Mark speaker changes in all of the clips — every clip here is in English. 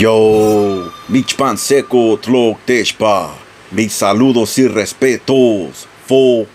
Speaker 1: Yo, mich panseco tlok teshpa. Mis saludos y respetos. Full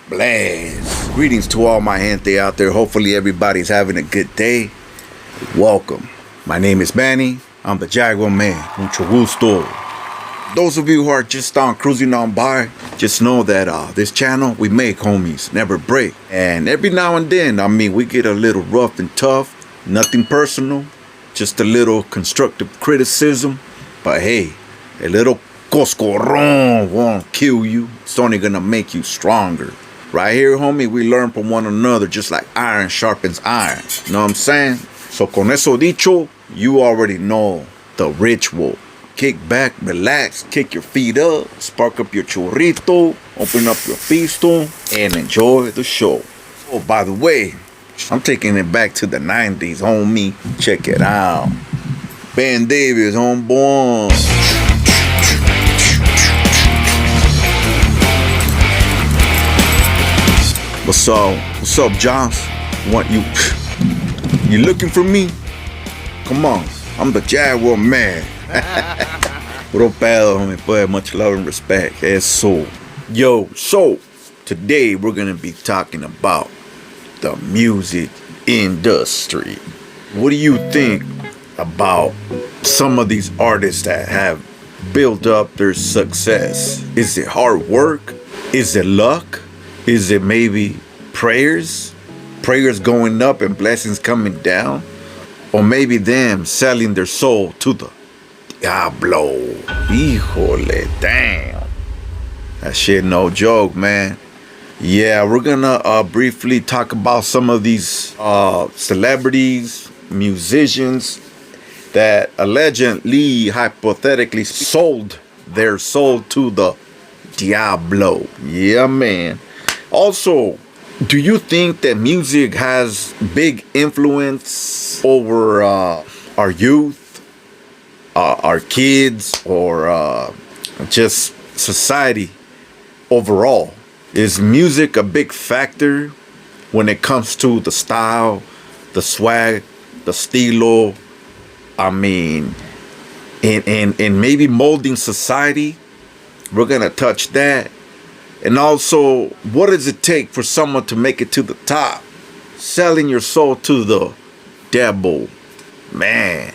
Speaker 1: blast. Greetings to all my gente out there. Hopefully everybody's having a good day. Welcome. My name is Manny. I'm the Jaguar Man. Mucho gusto. Those of you who are just cruising on by, just know that this channel, we make homies, never break. And every now and then, we get a little rough and tough. Nothing personal. Just a little constructive criticism. But hey, a little coscorron won't kill you. It's only gonna make you stronger. Right here, homie, we learn from one another just like iron sharpens iron. You know what I'm saying? So con eso dicho, you already know the ritual. Kick back, relax, kick your feet up, spark up your churrito, open up your pisto, and enjoy the show. Oh, by the way, I'm taking it back to the 90s, homie. Check it out. Ben Davis, homeboy. What's up? What's up, Johns? What you looking for me? Come on, I'm the Jaguar Man. Bro pedo, homie, pues, much love and respect. Eso. Yo, so today we're gonna be talking about the music industry. What do you think about some of these artists that have built up their success? Is it hard work? Is it luck? Is it maybe prayers? Prayers going up and blessings coming down? Or maybe them selling their soul to the Diablo. Híjole, damn. That shit no joke, man. Yeah, we're gonna briefly talk about some of these celebrities, musicians that allegedly, hypothetically sold their soul to the Diablo. Yeah, man. Also, do you think that music has big influence over our youth, our kids, or just society overall? Is music a big factor when it comes to the style, the swag, the estilo? In maybe molding society? We're gonna touch that. And also, what does it take for someone to make it to the top? Selling your soul to the devil. Man.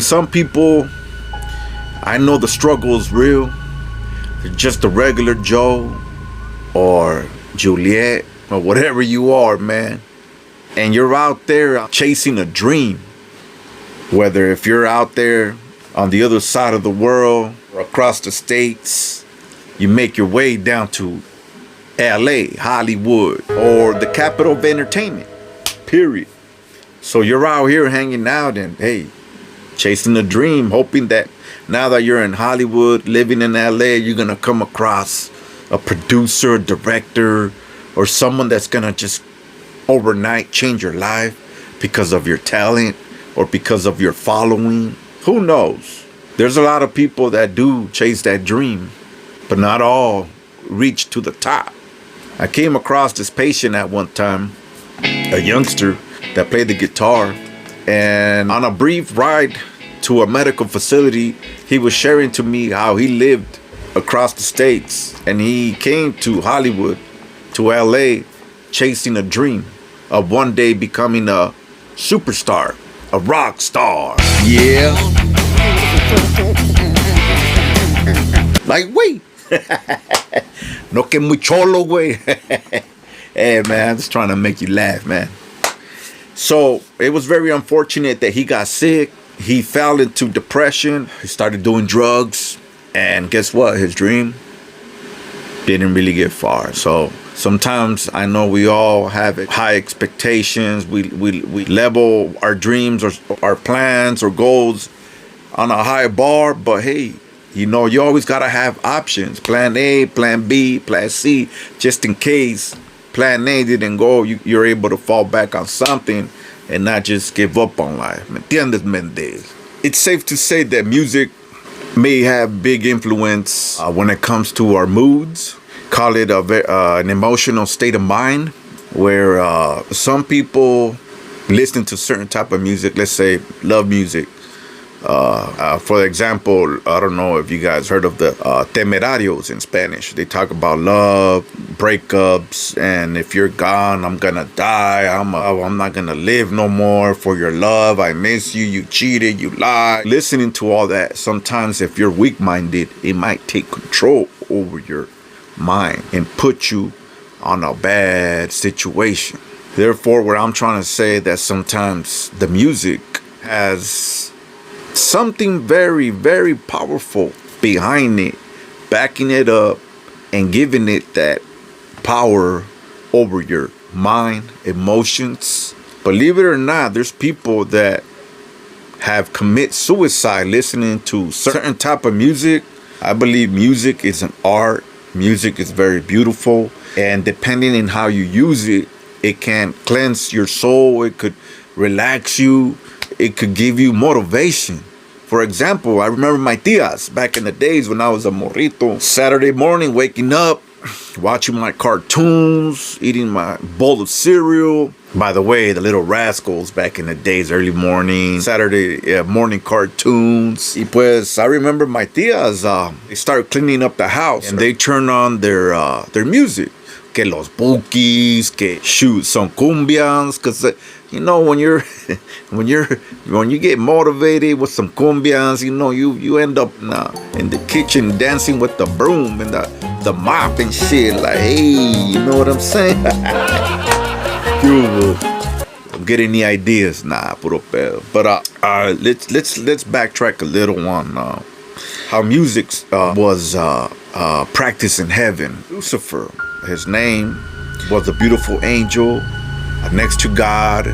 Speaker 1: Some people, I know the struggle is real. They're just a regular Joe or Juliet or whatever you are, man. And you're out there chasing a dream. Whether if you're out there on the other side of the world or across the states, you make your way down to LA, Hollywood, or the capital of entertainment, period. So you're out here hanging out and, hey, chasing a dream, hoping that now that you're in Hollywood, living in LA, you're going to come across a producer, director, or someone that's going to just overnight change your life because of your talent or because of your following. Who knows? There's a lot of people that do chase that dream, but not all reach to the top. I came across this patient at one time, a youngster that played the guitar, and on a brief ride to a medical facility, he was sharing to me how he lived across the states, and he came to Hollywood, to LA, chasing a dream of one day becoming a superstar, a rock star. Yeah. Like, wait. No que muy cholo, güey. Hey, man, I'm just trying to make you laugh, man. So it was very unfortunate that he got sick. He fell into depression. He started doing drugs. And guess what? His dream didn't really get far. So sometimes I know we all have high expectations. We level our dreams or our plans or goals on a high bar. But hey, you always got to have options. Plan A, plan B, plan C. Just in case plan A didn't go, you're able to fall back on something and not just give up on life. ¿Me entiendes, Mendez? It's safe to say that music may have big influence when it comes to our moods. Call it an emotional state of mind, where some people listen to certain type of music, let's say love music, For example, I don't know if you guys heard of the temerarios in Spanish. They talk about love, breakups, and if you're gone, I'm gonna die. I'm not gonna live no more for your love. I miss you. You cheated. You lied. Listening to all that, sometimes if you're weak-minded, it might take control over your mind and put you on a bad situation. Therefore, what I'm trying to say that sometimes the music has something very, very powerful behind it, backing it up and giving it that power over your mind, emotions. Believe it or not, there's people that have commit suicide listening to certain type of music. I believe music is an art. Music is very beautiful, and depending on how you use it, it can cleanse your soul. It could relax you. It could give you motivation. For example, I remember my tias back in the days when I was a morrito. Saturday morning, waking up, watching my cartoons, eating my bowl of cereal. By the way, the Little Rascals back in the days, early morning, Saturday morning cartoons. Y pues, I remember my tias, they started cleaning up the house and they turned on their music. Que los bookies, que shoot some cumbians, cause you know when you get motivated with some cumbians, you know you end up in the kitchen dancing with the broom and the mop and shit. Like, hey, you know what I'm saying? I'm getting any ideas? Nah, puro pedo. But let's backtrack a little on how music was practiced in heaven. Lucifer, his name, was a beautiful angel next to God,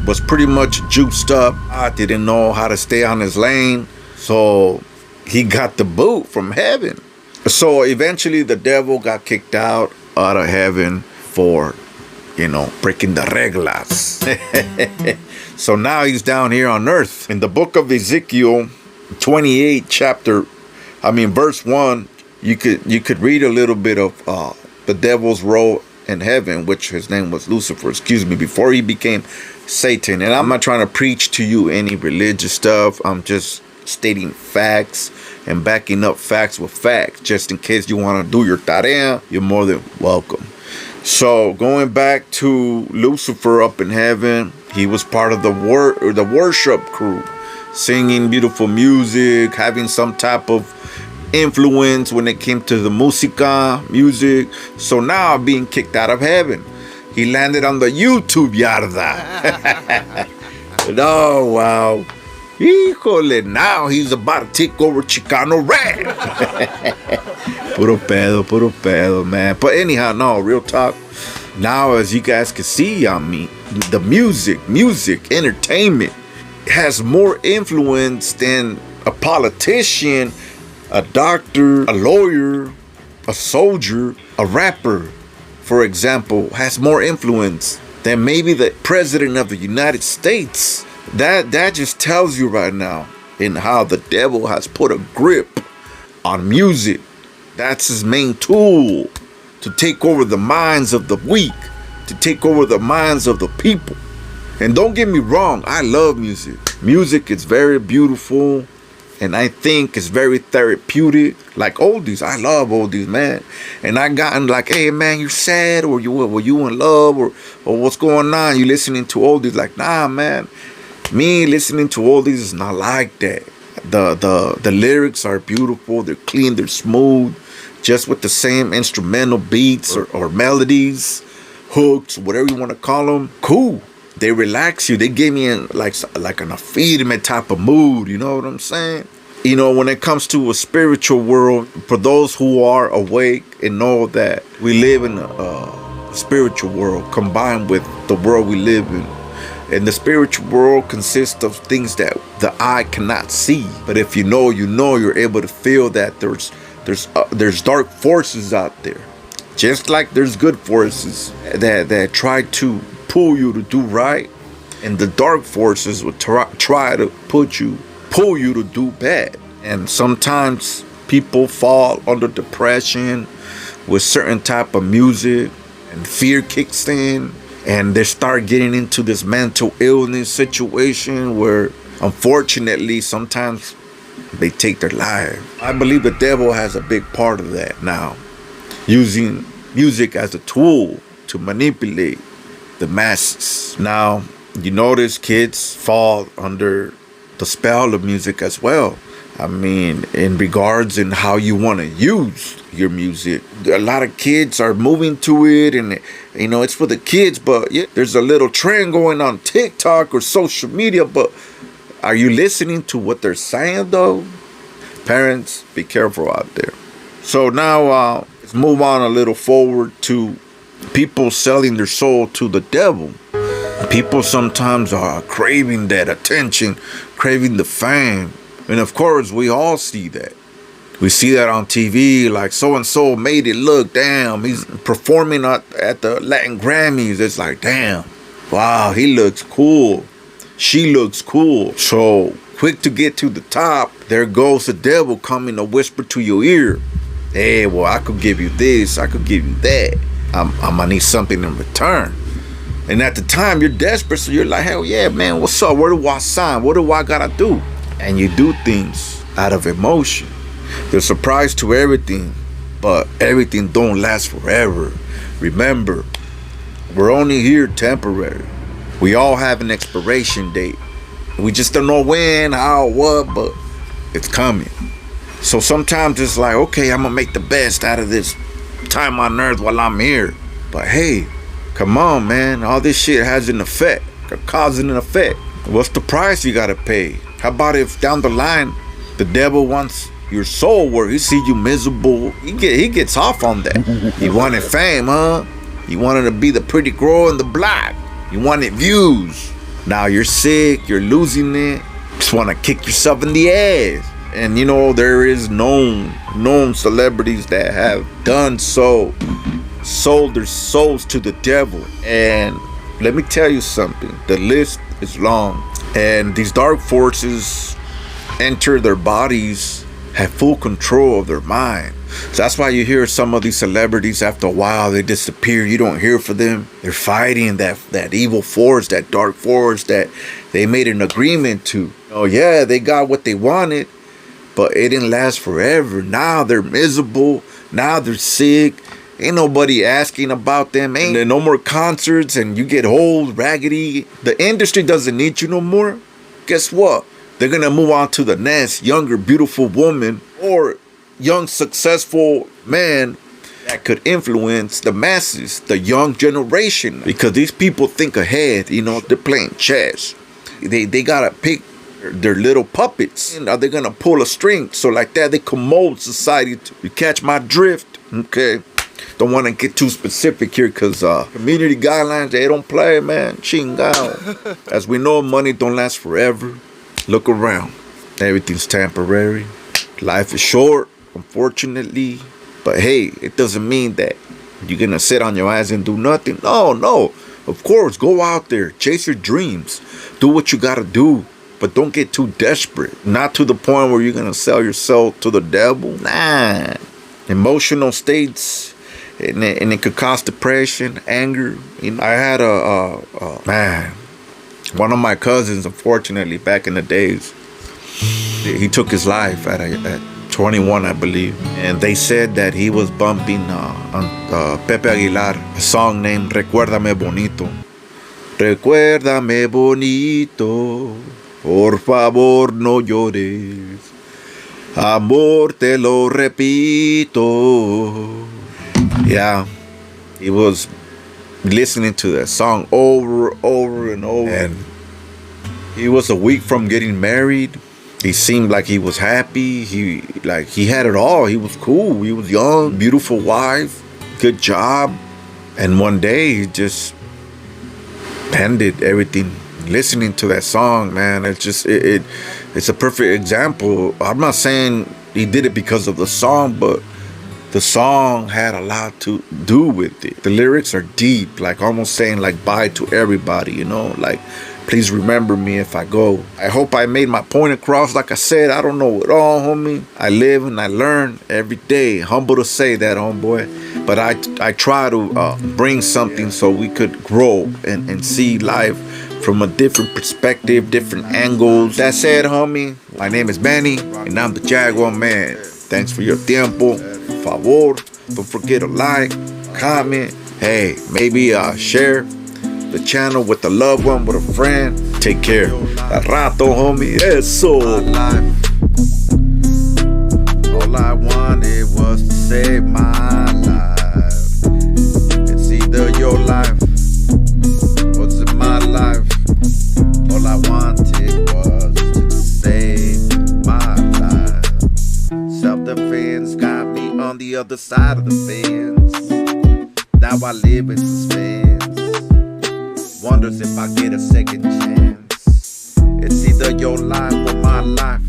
Speaker 1: was pretty much juiced up. I didn't know how to stay on his lane, so he got the boot from heaven. So eventually the devil got kicked out of heaven for, breaking the reglas. So now he's down here on earth. In the book of Ezekiel 28 verse 1, you could read a little bit of the devil's role in heaven, which his name was Lucifer, before he became Satan. And I'm not trying to preach to you any religious stuff. I'm just stating facts and backing up facts with facts. Just in case you want to do your tarea, you're more than welcome. So going back to Lucifer up in heaven, he was part of the worship crew, singing beautiful music, having some type of influence when it came to the music. So now being kicked out of heaven, he landed on the YouTube yarda. Oh wow, híjole, now he's about to take over Chicano rap. puro pedo, man. But anyhow, no, real talk. Now, as you guys can see, the music, entertainment has more influence than a politician, a doctor, a lawyer, a soldier, a rapper, for example, has more influence than maybe the president of the United States. That just tells you right now in how the devil has put a grip on music. That's his main tool to take over the minds of the weak, to take over the minds of the people. And don't get me wrong, I love music. Music is very beautiful. And I think it's very therapeutic, like oldies. I love oldies, man. And I gotten like, hey, man, you sad, or you in love, or what's going on? You listening to oldies? Like, nah, man. Me listening to oldies is not like that. The lyrics are beautiful. They're clean. They're smooth. Just with the same instrumental beats or melodies, hooks, whatever you want to call them. Cool. They relax you. They give me like an affirme type of mood. You know what I'm saying? When it comes to a spiritual world, for those who are awake and know that we live in a spiritual world combined with the world we live in. And the spiritual world consists of things that the eye cannot see. But if you know, you're able to feel that there's dark forces out there. Just like there's good forces that try to pull you to do right, and the dark forces will try to pull you to do bad. And sometimes people fall under depression with certain type of music, and fear kicks in, and they start getting into this mental illness situation where Unfortunately, sometimes they take their life. I believe the devil has a big part of that now, using music as a tool to manipulate the masses. Now, you notice kids fall under the spell of music as well. I mean, in regards in how you want to use your music. A lot of kids are moving to it, and it's for the kids, but yeah, there's a little trend going on TikTok or social media, but are you listening to what they're saying though? Parents, be careful out there. So now let's move on a little forward to people selling their soul to the devil. People sometimes are craving that attention, craving the fame. And of course, we all see that. We see that on TV, like so-and-so made it look, damn, he's performing at the Latin Grammys. It's like, damn, wow, he looks cool. She looks cool. So quick to get to the top, there goes the devil coming to whisper to your ear. Hey, well, I could give you this, I could give you that. I'm gonna need something in return. And at the time, you're desperate, so you're like, hell yeah, man, what's up? Where do I sign? What do I gotta do? And you do things out of emotion. There's a price to everything, but everything don't last forever. Remember, we're only here temporary. We all have an expiration date. We just don't know when, how, what, but it's coming. So sometimes it's like, okay, I'm gonna make the best out of this time on earth while I'm here. But hey, come on, man. All this shit has an effect, a cause and an effect. What's the price you gotta pay? How about if down the line, the devil wants your soul where he see you miserable? He gets off on that. You wanted fame, huh? You wanted to be the pretty girl in the block. You wanted views. Now you're sick, you're losing it. Just want to kick yourself in the ass. And there is known celebrities that have done so, sold their souls to the devil. And let me tell you something, the list is long. And these dark forces enter their bodies, have full control of their mind. So that's why you hear some of these celebrities, after a while, they disappear. You don't hear from them. They're fighting that evil force, that dark force that they made an agreement to. Oh yeah, they got what they wanted, but it didn't last forever. Now they're miserable. Now they're sick. Ain't nobody asking about them. Ain't there no more concerts, and you get old, raggedy. The industry doesn't need you no more. Guess what? They're going to move on to the next younger, beautiful woman or young, successful man that could influence the masses, the young generation. Because these people think ahead. They're playing chess. They got to pick their little puppets. Are they going to pull a string? So like that, they can mold society. You catch my drift? Okay. Don't want to get too specific here because community guidelines, they don't play, man. Chingao. As we know, money don't last forever. Look around. Everything's temporary. Life is short, unfortunately. But hey, it doesn't mean that you're going to sit on your ass and do nothing. No. Of course, go out there. Chase your dreams. Do what you got to do. But don't get too desperate. Not to the point where you're going to sell yourself to the devil. Nah. Emotional states. And it could cause depression, anger. I had one of my cousins, unfortunately, back in the days, he took his life at 21, I believe. And they said that he was bumping on Pepe Aguilar, a song named Recuérdame Bonito. Recuérdame bonito, por favor no llores. Amor, te lo repito. Yeah, he was listening to that song over and over. And he was a week from getting married. He seemed like he was happy. He had it all. He was cool. He was young, beautiful wife, good job. And one day he just ended everything. Listening to that song, man, it's just it's a perfect example. I'm not saying he did it because of the song, but the song had a lot to do with it. The lyrics are deep, like almost saying like bye to everybody, like please remember me if I go. I hope I made my point across. Like I said, I don't know it all, homie. I live and I learn every day. Humble to say that, homeboy. But I try to bring something so we could grow and see life from a different perspective, different angles. That said, homie, my name is Benny, and I'm the Jaguar Man. Thanks for your tiempo. Por favor, don't forget to like, comment, hey, maybe share the channel with a loved one, with a friend. Take care. A rato, homie. Eso. All I wanted was to save my life. It's either your life or it's my life. All I wanted was to save my life. Self-defense got me on the other side of the fence. Now I live in suspense. Wonders if I get a second chance. It's either your life or my life.